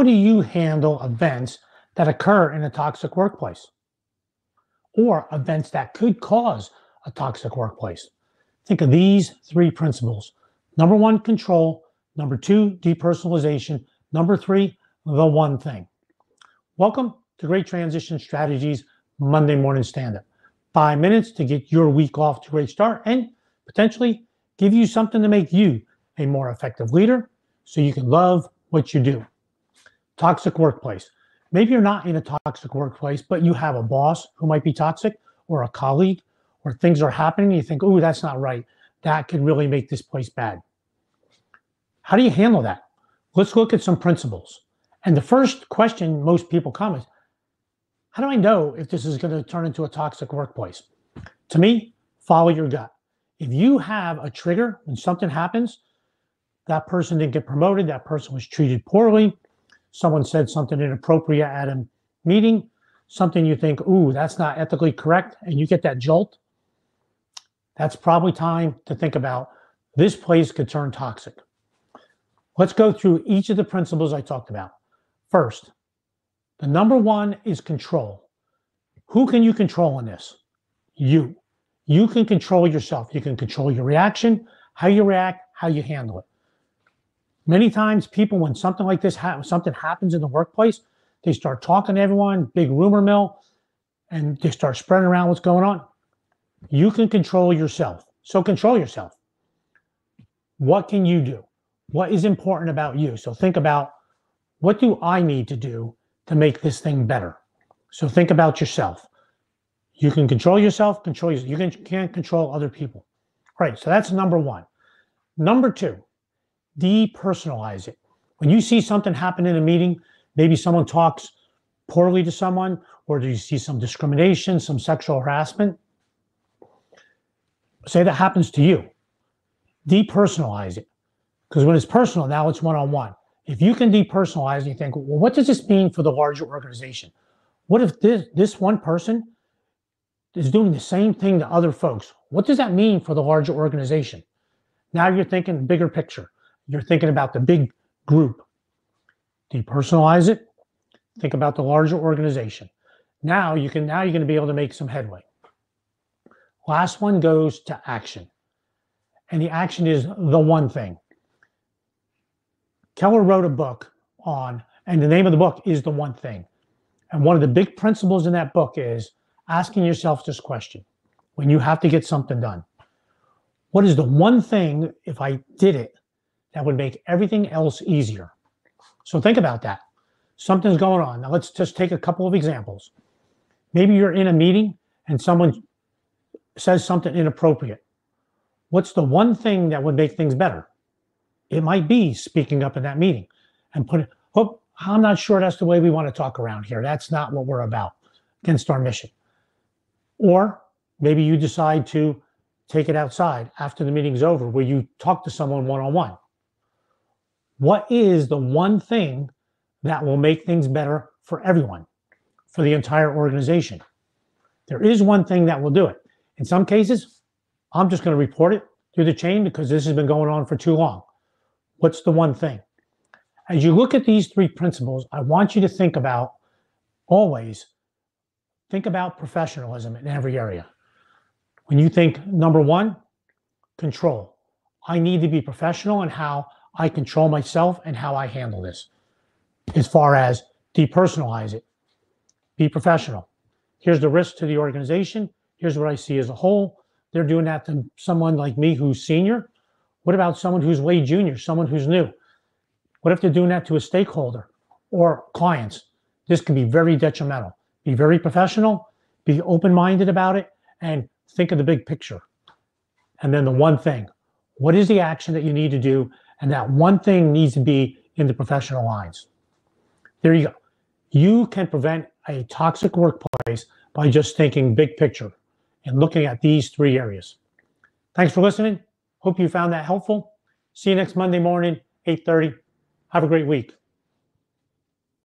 How do you handle events that occur in a toxic workplace or events that could cause a toxic workplace? Think of these three principles. Number one, control. Number two, depersonalization. Number three, the one thing. Welcome to Great Transition Strategies Monday Morning Stand-Up. 5 minutes to get your week off to a great start and potentially give you something to make you a more effective leader so you can love what you do. Toxic workplace. Maybe you're not in a toxic workplace, but you have a boss who might be toxic, or a colleague, or things are happening. You think, oh, that's not right. That could really make this place bad. How do you handle that? Let's look at some principles. And the first question most people come is, how do I know if this is going to turn into a toxic workplace? To me, follow your gut. If you have a trigger when something happens, that person didn't get promoted, that person was treated poorly, someone said something inappropriate at a meeting, something you think, ooh, that's not ethically correct, and you get that jolt, that's probably time to think about this place could turn toxic. Let's go through each of the principles I talked about. First, the number one is control. Who can you control in this? You. You can control yourself. You can control your reaction, how you react, how you handle it. Many times people, when something like this something happens in the workplace, they start talking to everyone, big rumor mill, and they start spreading around what's going on. You can control yourself. So control yourself. What can you do? What is important about you? So think about, what do I need to do to make this thing better? So think about yourself. You can control yourself, You can't control other people. All right, so that's number one. Number two, depersonalize it. When you see something happen in a meeting, maybe someone talks poorly to someone, or do you see some discrimination, some sexual harassment? Say that happens to you. Depersonalize it. Because when it's personal, now it's one-on-one. If you can depersonalize, you think, well, what does this mean for the larger organization? What if this one person is doing the same thing to other folks? What does that mean for the larger organization? Now you're thinking bigger picture. You're thinking about the big group. Depersonalize it. Think about the larger organization. Now you're going to be able to make some headway. Last one goes to action. And the action is the one thing. Keller wrote a book on, and the name of the book is The One Thing. And one of the big principles in that book is asking yourself this question when you have to get something done. What is the one thing, if I did it, that would make everything else easier? So think about that. Something's going on. Now let's just take a couple of examples. Maybe you're in a meeting and someone says something inappropriate. What's the one thing that would make things better? It might be speaking up in that meeting and I'm not sure that's the way we want to talk around here. That's not what we're about, against our mission. Or maybe you decide to take it outside after the meeting's over, where you talk to someone one-on-one. What is the one thing that will make things better for everyone, for the entire organization? There is one thing that will do it. In some cases, I'm just going to report it through the chain because this has been going on for too long. What's the one thing? As you look at these three principles, I want you to think about, always think about professionalism in every area. When you think number one, control. I need to be professional in how I control myself and how I handle this. As far as depersonalize it, be professional. Here's the risk to the organization. Here's what I see as a whole. They're doing that to someone like me who's senior. What about someone who's way junior, someone who's new? What if they're doing that to a stakeholder or clients? This can be very detrimental. Be very professional, be open-minded about it, and think of the big picture. And then the one thing. What is the action that you need to do? And that one thing needs to be in the professional lines. There you go. You can prevent a toxic workplace by just thinking big picture and looking at these three areas. Thanks for listening. Hope you found that helpful. See you next Monday morning, 8:30. Have a great week.